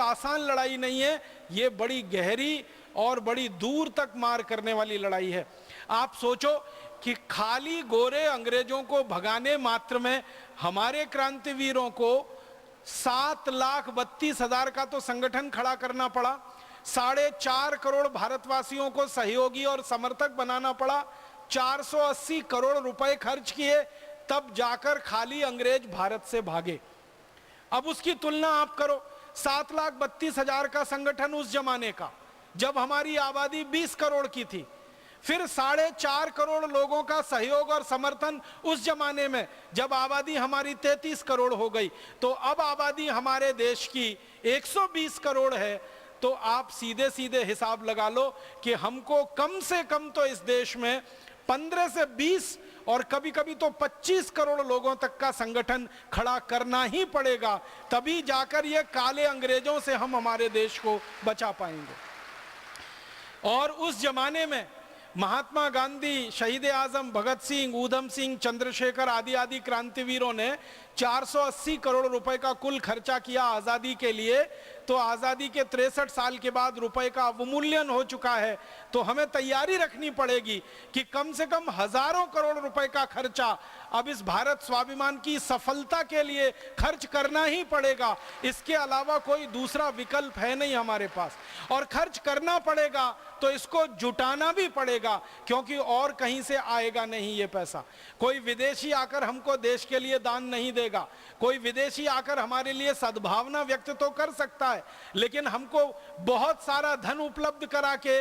आसान लड़ाई नहीं है, ये बड़ी गहरी और बड़ी दूर तक मार करने वाली लड़ाई है। आप सोचो कि खाली गोरे अंग्रेजों को भगाने मात्र में हमारे क्रांतिवीरों को 7,32,000 का तो संगठन खड़ा करना पड़ा, 4.5 करोड़ भारतवासियों को सहयोगी और समर्थक बनाना पड़ा, 480 करोड़ रुपए खर्च किए, तब जाकर खाली अंग्रेज भारत से भागे। अब उसकी तुलना आप करो 7,32,000 का संगठन उस जमाने का, जब हमारी आबादी 20 करोड़ की थी, फिर 4.5 करोड़ लोगों का सहयोग और समर्थन उस जमाने में, जब आबादी हमारी 33 करोड़ हो गई। तो अब आबादी हमारे देश की 120 करोड़ है। तो आप सीधे सीधे हिसाब लगा लो कि हमको कम से कम तो इस देश में 15 से 20 और कभी कभी तो 25 करोड़ लोगों तक का संगठन खड़ा करना ही पड़ेगा, तभी जाकर ये काले अंग्रेजों से हम हमारे देश को बचा पाएंगे। और उस जमाने में महात्मा गांधी, शहीद आजम भगत सिंह, ऊधम सिंह, चंद्रशेखर आदि आदि क्रांतिवीरों ने 480 करोड़ रुपए का कुल खर्चा किया आजादी के लिए। तो आजादी के 63 साल के बाद रुपए का अवमूल्यन हो चुका है, तो हमें तैयारी रखनी पड़ेगी कि कम से कम हजारों करोड़ रुपए का खर्चा अब इस भारत स्वाभिमान की सफलता के लिए खर्च करना ही पड़ेगा। इसके अलावा कोई दूसरा विकल्प है नहीं हमारे पास, और खर्च करना पड़ेगा तो इसको जुटाना भी पड़ेगा, क्योंकि और कहीं से आएगा नहीं ये पैसा। कोई विदेशी आकर हमको देश के लिए दान नहीं देगा, कोई विदेशी आकर हमारे लिए सद्भावना व्यक्त तो कर सकता है, लेकिन हमको बहुत सारा धन उपलब्ध करा के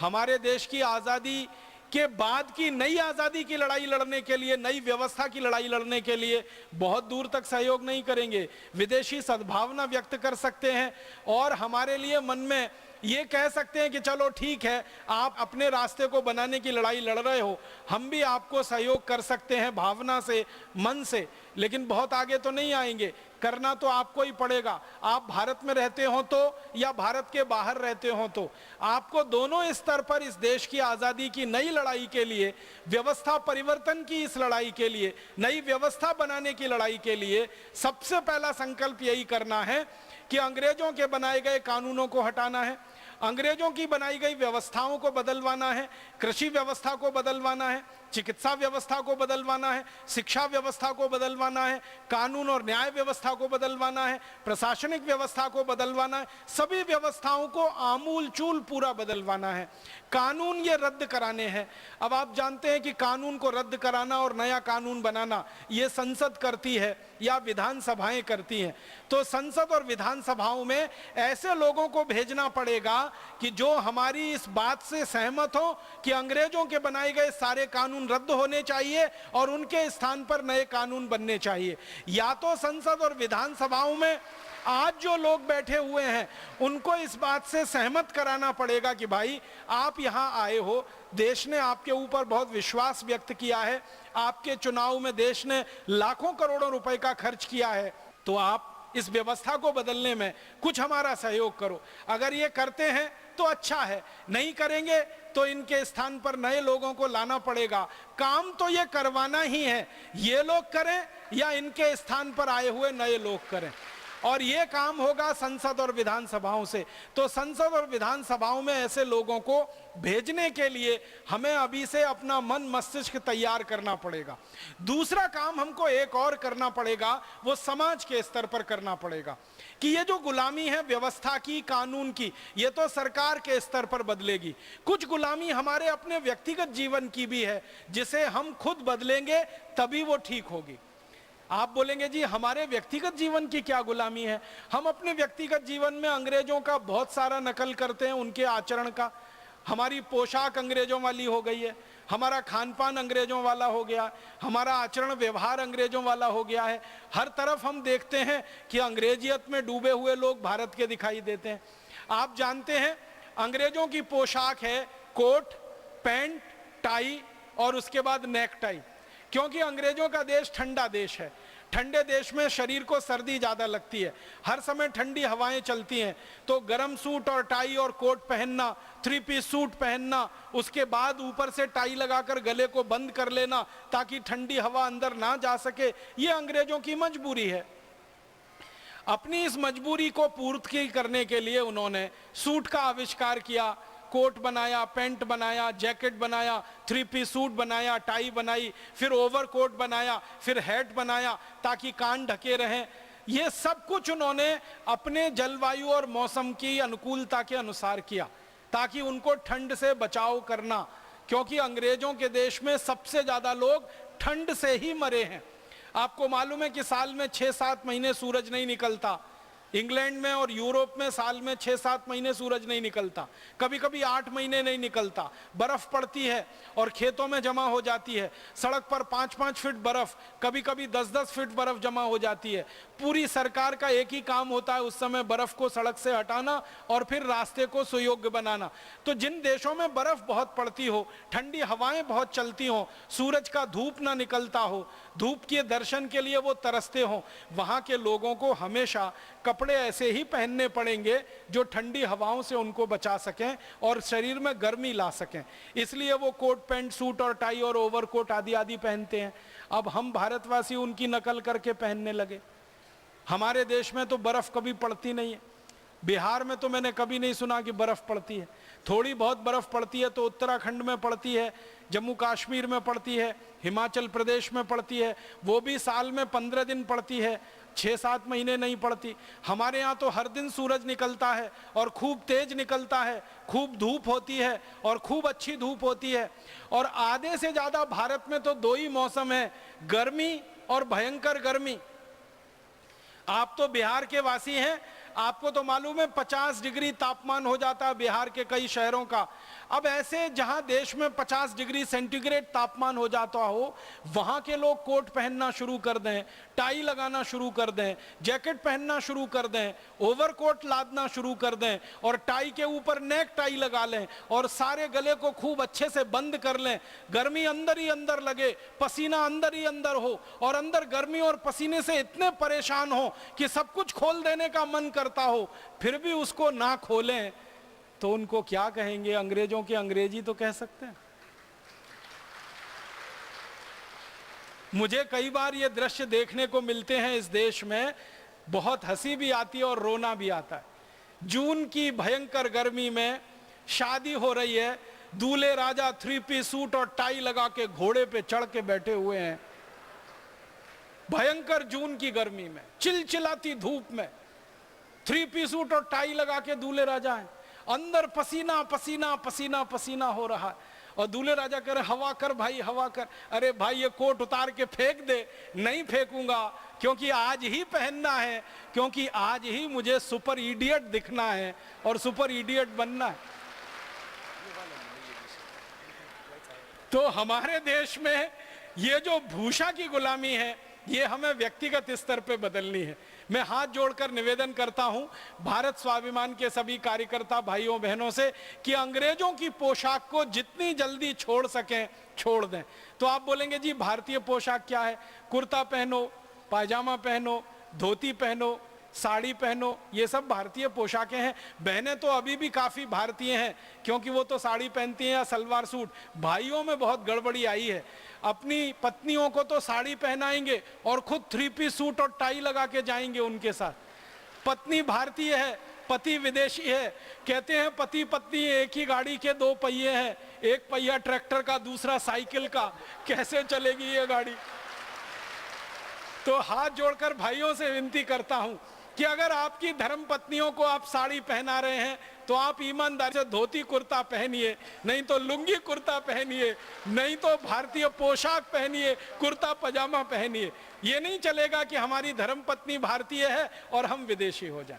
हमारे देश की आजादी के बाद की नई आजादी की लड़ाई लड़ने के लिए, नई व्यवस्था की लड़ाई लड़ने के लिए बहुत दूर तक सहयोग नहीं करेंगे। विदेशी सद्भावना व्यक्त कर सकते हैं और हमारे लिए मन में ये कह सकते हैं कि चलो ठीक है, आप अपने रास्ते को बनाने की लड़ाई लड़ रहे हो, हम भी आपको सहयोग कर सकते हैं भावना से, मन से, लेकिन बहुत आगे तो नहीं आएंगे। करना तो आपको ही पड़ेगा। आप भारत में रहते हो तो या भारत के बाहर रहते हो तो आपको दोनों स्तर पर इस देश की आजादी की नई लड़ाई के लिए, व्यवस्था परिवर्तन की इस लड़ाई के लिए, नई व्यवस्था बनाने की लड़ाई के लिए सबसे पहला संकल्प यही करना है कि अंग्रेजों के बनाए गए कानूनों को हटाना है, अंग्रेजों की बनाई गई व्यवस्थाओं को बदलवाना है, कृषि व्यवस्था को बदलवाना है, चिकित्सा व्यवस्था को बदलवाना है, शिक्षा व्यवस्था को बदलवाना है, कानून और न्याय व्यवस्था को बदलवाना है, प्रशासनिक व्यवस्था को बदलवाना है, सभी व्यवस्थाओं को आमूल चूल पूरा बदलवाना है। कानून ये रद्द कराने हैं। अब आप जानते हैं कि कानून को रद्द कराना और नया कानून बनाना ये संसद करती है या विधानसभाएं करती हैं। तो संसद और विधानसभाओं में ऐसे लोगों को भेजना पड़ेगा कि जो हमारी इस बात से सहमत हो कि अंग्रेजों के बनाए गए सारे कानून रद्द होने चाहिए और उनके स्थान पर नए कानून बनने चाहिए। या तो संसद और विधानसभाओं में आज जो लोग बैठे हुए हैं उनको इस बात से सहमत कराना पड़ेगा कि भाई आप यहाँ आए हो, देश ने आपके ऊपर बहुत विश्वास व्यक्त किया है, आपके चुनाव में देश ने लाखों करोड़ों रुपए का खर्च किया है, तो आप इस व्यवस्था को बदलने में कुछ हमारा सहयोग करो। अगर ये करते हैं तो अच्छा है, नहीं करेंगे तो इनके स्थान पर नए लोगों को लाना पड़ेगा। काम तो ये करवाना ही है, ये लोग करें या इनके स्थान पर आए हुए नए लोग करें, और ये काम होगा संसद और विधानसभाओं से। तो संसद और विधानसभाओं में ऐसे लोगों को भेजने के लिए हमें अभी से अपना मन मस्तिष्क तैयार करना पड़ेगा। दूसरा काम हमको एक और करना पड़ेगा, वो समाज के स्तर पर करना पड़ेगा कि ये जो गुलामी है व्यवस्था की, कानून की, ये तो सरकार के स्तर पर बदलेगी। कुछ गुलामी हमारे अपने व्यक्तिगत जीवन की भी है, जिसे हम खुद बदलेंगे तभी वो ठीक होगी। आप बोलेंगे जी हमारे व्यक्तिगत जीवन की क्या गुलामी है? हम अपने व्यक्तिगत जीवन में अंग्रेजों का बहुत सारा नकल करते हैं, उनके आचरण का। हमारी पोशाक अंग्रेजों वाली हो गई है, हमारा खान पान अंग्रेजों वाला हो गया, हमारा आचरण व्यवहार अंग्रेजों वाला हो गया है। हर तरफ हम देखते हैं कि अंग्रेजियत में डूबे हुए लोग भारत के दिखाई देते हैं। आप जानते हैं अंग्रेजों की पोशाक है कोट, पैंट, टाई और उसके बाद नेक टाई, क्योंकि अंग्रेजों का देश ठंडा देश है। ठंडे देश में शरीर को सर्दी ज़्यादा लगती है, हर समय ठंडी हवाएं चलती हैं, तो गर्म सूट और टाई और कोट पहनना, 3 पीस सूट पहनना, उसके बाद ऊपर से टाई लगाकर गले को बंद कर लेना ताकि ठंडी हवा अंदर ना जा सके, ये अंग्रेजों की मजबूरी है। अपनी इस मजबूरी को पूर्ति करने के लिए उन्होंने सूट का आविष्कार किया, कोट बनाया, पैंट बनाया, जैकेट बनाया, 3 पीस सूट बनाया, टाई बनाई, फिर ओवरकोट बनाया, फिर हैट बनाया ताकि कान ढके रहें। ये सब कुछ उन्होंने अपने जलवायु और मौसम की अनुकूलता के अनुसार किया ताकि उनको ठंड से बचाव करना, क्योंकि अंग्रेजों के देश में सबसे ज्यादा लोग ठंड से ही मरे हैं। आपको मालूम है कि साल में 6-7 महीने सूरज नहीं निकलता। इंग्लैंड में और यूरोप में साल में 6-7 महीने सूरज नहीं निकलता, कभी कभी 8 महीने नहीं निकलता। बर्फ पड़ती है और खेतों में जमा हो जाती है, सड़क पर 5-5 फीट बर्फ, कभी कभी 10-10 फीट बर्फ जमा हो जाती है। पूरी सरकार का एक ही काम होता है उस समय बर्फ को सड़क से हटाना और फिर रास्ते को सुयोग्य बनाना। तो जिन देशों में बर्फ बहुत पड़ती हो, ठंडी हवाएं बहुत चलती हो, सूरज का धूप ना निकलता हो, धूप के दर्शन के लिए वो तरसते हो, वहां के लोगों को हमेशा कपड़े ऐसे ही पहनने पड़ेंगे जो ठंडी हवाओं से उनको बचा सकें और शरीर में गर्मी ला सकें। इसलिए वो कोट पैंट सूट और टाई और ओवरकोट आदि आदि पहनते हैं। अब हम भारतवासी उनकी नकल करके पहनने लगे। हमारे देश में तो बर्फ कभी पड़ती नहीं है। बिहार में तो मैंने कभी नहीं सुना कि बर्फ पड़ती है। थोड़ी बहुत बर्फ पड़ती है तो उत्तराखंड में पड़ती है, जम्मू कश्मीर में पड़ती है, हिमाचल प्रदेश में पड़ती है, वो भी साल में 15 दिन पड़ती है, 6-7 महीने नहीं पड़ती। हमारे यहाँ तो हर दिन सूरज निकलता है और खूब तेज निकलता है, खूब धूप होती है और खूब अच्छी धूप होती है। और आधे से ज्यादा भारत में तो 2 ही मौसम है, गर्मी और भयंकर गर्मी। आप तो बिहार के वासी हैं, आपको तो मालूम है 50 डिग्री तापमान हो जाता है बिहार के कई शहरों का। अब ऐसे जहां देश में 50 डिग्री सेंटीग्रेड तापमान हो जाता हो, वहां के लोग कोट पहनना शुरू कर दें, टाई लगाना शुरू कर दें, जैकेट पहनना शुरू कर दें, ओवरकोट लादना शुरू कर दें और टाई के ऊपर नेक टाई लगा लें और सारे गले को खूब अच्छे से बंद कर लें। गर्मी अंदर ही अंदर लगे, पसीना अंदर ही अंदर हो और अंदर गर्मी और पसीने से इतने परेशान हो कि सब कुछ खोल देने का मन करता हो, फिर भी उसको ना खोलें तो उनको क्या कहेंगे? अंग्रेजों की अंग्रेजी तो कह सकते हैं। मुझे कई बार ये दृश्य देखने को मिलते हैं इस देश में, बहुत हंसी भी आती है और रोना भी आता है। जून की भयंकर गर्मी में शादी हो रही है, दूल्हे राजा 3 पीस सूट और टाई लगा के घोड़े पे चढ़ के बैठे हुए हैं। भयंकर जून की गर्मी में, चिलचिलाती धूप में 3 पीस सूट और टाई लगा के दूल्हे राजा हैं। अंदर पसीना पसीना पसीना पसीना हो रहा है और दूल्हे राजा कह रहे हवा कर भाई, हवा कर। अरे भाई ये कोट उतार के फेंक दे। नहीं फेंकूंगा, क्योंकि आज ही पहनना है, क्योंकि आज ही मुझे सुपर इडियट दिखना है और सुपर इडियट बनना है। तो हमारे देश में ये जो भूषा की गुलामी है, ये हमें व्यक्तिगत स्तर पे बदलनी है। मैं हाथ जोड़कर निवेदन करता हूं भारत स्वाभिमान के सभी कार्यकर्ता भाइयों बहनों से कि अंग्रेजों की पोशाक को जितनी जल्दी छोड़ सकें छोड़ दें। तो आप बोलेंगे जी भारतीय पोशाक क्या है? कुर्ता पहनो, पायजामा पहनो, धोती पहनो, साड़ी पहनो, ये सब भारतीय पोशाकें हैं। बहनें तो अभी भी काफी भारतीय हैं क्योंकि वो तो साड़ी पहनती हैं या सलवार सूट। भाइयों में बहुत गड़बड़ी आई है, अपनी पत्नियों को तो साड़ी पहनाएंगे और खुद 3 पीस सूट और टाई लगा के जाएंगे उनके साथ। पत्नी भारतीय है, पति विदेशी है। कहते हैं पति पत्नी एक ही गाड़ी के 2 पहिए हैं, एक पहिया ट्रैक्टर का, दूसरा साइकिल का, कैसे चलेगी ये गाड़ी? तो हाथ जोड़कर भाइयों से विनती करता हूं कि अगर आपकी धर्म पत्नियों को आप साड़ी पहना रहे हैं तो आप ईमानदारी से धोती कुर्ता पहनिए, नहीं तो लुंगी कुर्ता पहनिए, नहीं तो भारतीय पोशाक पहनिए, कुर्ता पजामा पहनिए। ये नहीं चलेगा कि हमारी धर्म पत्नी भारतीय है और हम विदेशी हो जाएं।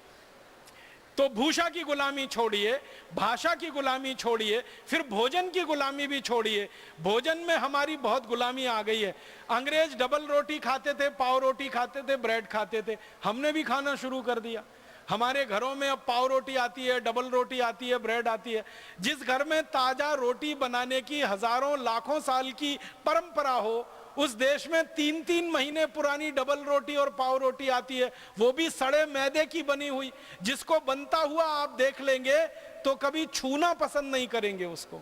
तो भूषा की गुलामी छोड़िए, भाषा की गुलामी छोड़िए, फिर भोजन की गुलामी भी छोड़िए। भोजन में हमारी बहुत गुलामी आ गई है। अंग्रेज डबल रोटी खाते थे, पाव रोटी खाते थे, ब्रेड खाते थे, हमने भी खाना शुरू कर दिया। हमारे घरों में अब पाव रोटी आती है, डबल रोटी आती है, ब्रेड आती है। जिस घर में ताजा रोटी बनाने की हजारों लाखों साल की परंपरा हो, उस देश में 3-3 महीने पुरानी डबल रोटी और पाव रोटी आती है, वो भी सड़े मैदे की बनी हुई। जिसको बनता हुआ आप देख लेंगे तो कभी छूना पसंद नहीं करेंगे उसको।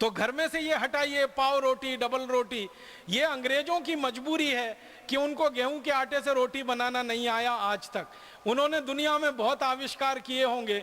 तो घर में से ये हटाइए, पाव रोटी, डबल रोटी। ये अंग्रेजों की मजबूरी है कि उनको गेहूं के आटे से रोटी बनाना नहीं आया आज तक। उन्होंने दुनिया में बहुत आविष्कार किए होंगे,